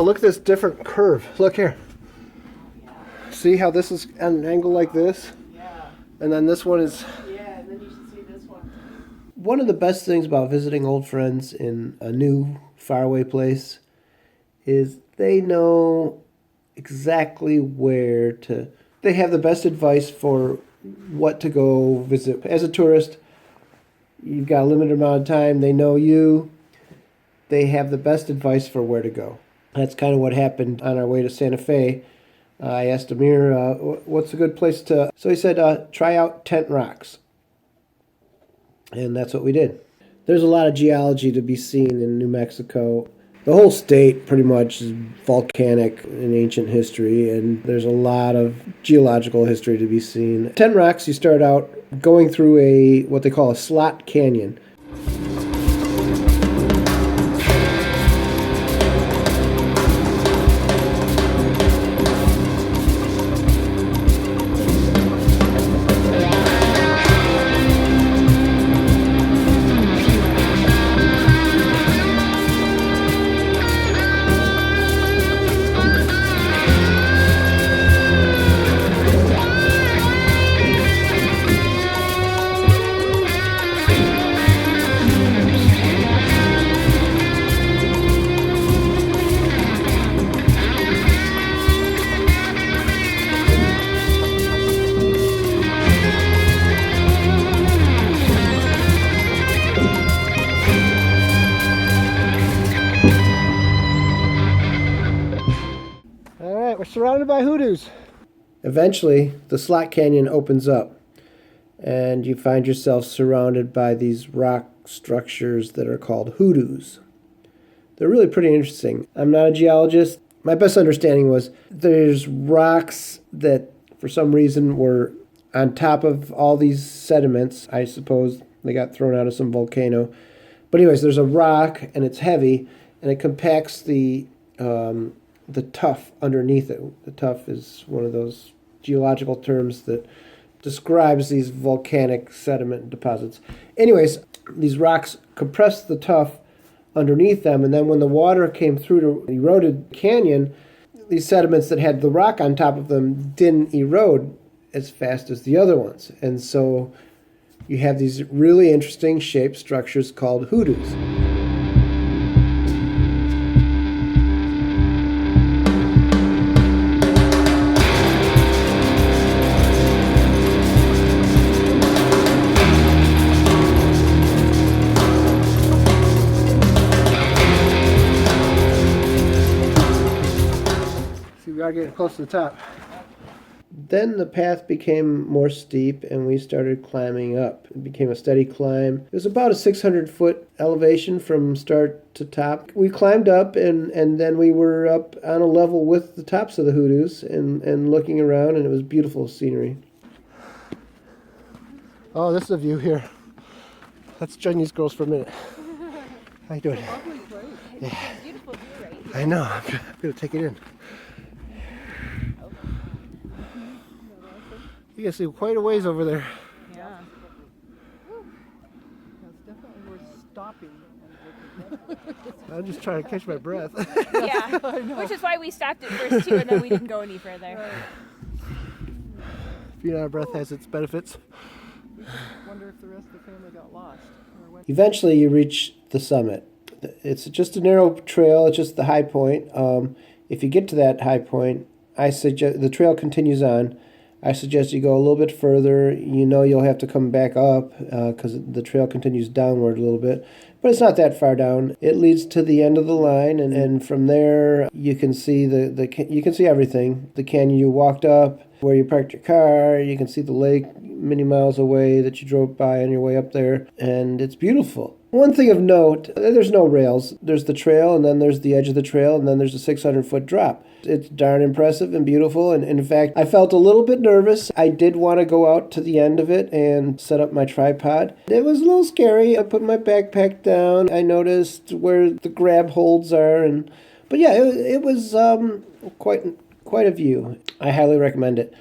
Oh, look at this different curve. Look here. See how this is at an angle like this? Yeah. And then this one is... Yeah, and then you should see this one. One of the best things about visiting old friends in a new, faraway place is they know exactly where to... They have the best advice for what to go visit. As a tourist, you've got a limited amount of time. They know you. They have the best advice for where to go. That's kind of what happened on our way to Santa Fe. I asked Amir, what's a good place to... So he said, try out TentRocks. And that's what we did. There's a lot of geology to be seen in New Mexico. The whole state pretty much is volcanic in ancient history, and there's a lot of geological history to be seen. TentRocks, you start out going through what they call a slot canyon. We're surrounded by hoodoos. Eventually, the slot canyon opens up, and you find yourself surrounded by these rock structures that are called hoodoos. They're really pretty interesting. I'm not a geologist. My best understanding was there's rocks that, for some reason, were on top of all these sediments. I suppose they got thrown out of some volcano. But anyways, there's a rock, and it's heavy, and it compacts the tuff underneath it. The tuff is one of those geological terms that describes these volcanic sediment deposits. Anyways, these rocks compressed the tuff underneath them, and then when the water came through to eroded canyon, these sediments that had the rock on top of them didn't erode as fast as the other ones. And so you have these really interesting shaped structures called hoodoos. We gotta get close to the top. Then the path became more steep and we started climbing up. It became a steady climb. It was about a 600-foot elevation from start to top. We climbed up and then we were up on a level with the tops of the hoodoos and looking around, and it was beautiful scenery. Oh, this is a view here. Let's join these girls for a minute. How you doing? It's a lovely place. Yeah. It's a beautiful view right here. I know. I'm gonna take it in. You can see quite a ways over there. Yeah. It's definitely worth stopping. I'm just trying to catch my breath. Yeah. Which is why we stopped at first too, and then we didn't go any further. Right. Being out of breath has its benefits. Wonder if the rest of the family got lost. Or went. Eventually, you reach the summit. It's just a narrow trail. It's just the high point. If you get to that high point, I suggest the trail continues on. I suggest you go a little bit further. You know you'll have to come back up because the trail continues downward a little bit. But it's not that far down. It leads to the end of the line, and from there you can see you can see everything. The canyon you walked up, where you parked your car. You can see the lake many miles away that you drove by on your way up there, and it's beautiful. One thing of note, there's no rails. There's the trail, and then there's the edge of the trail, and then there's a 600-foot drop. It's darn impressive and beautiful, and in fact, I felt a little bit nervous. I did want to go out to the end of it and set up my tripod. It was a little scary. I put my backpack down. I noticed where the grab holds are, but yeah, it was quite a view. I highly recommend it.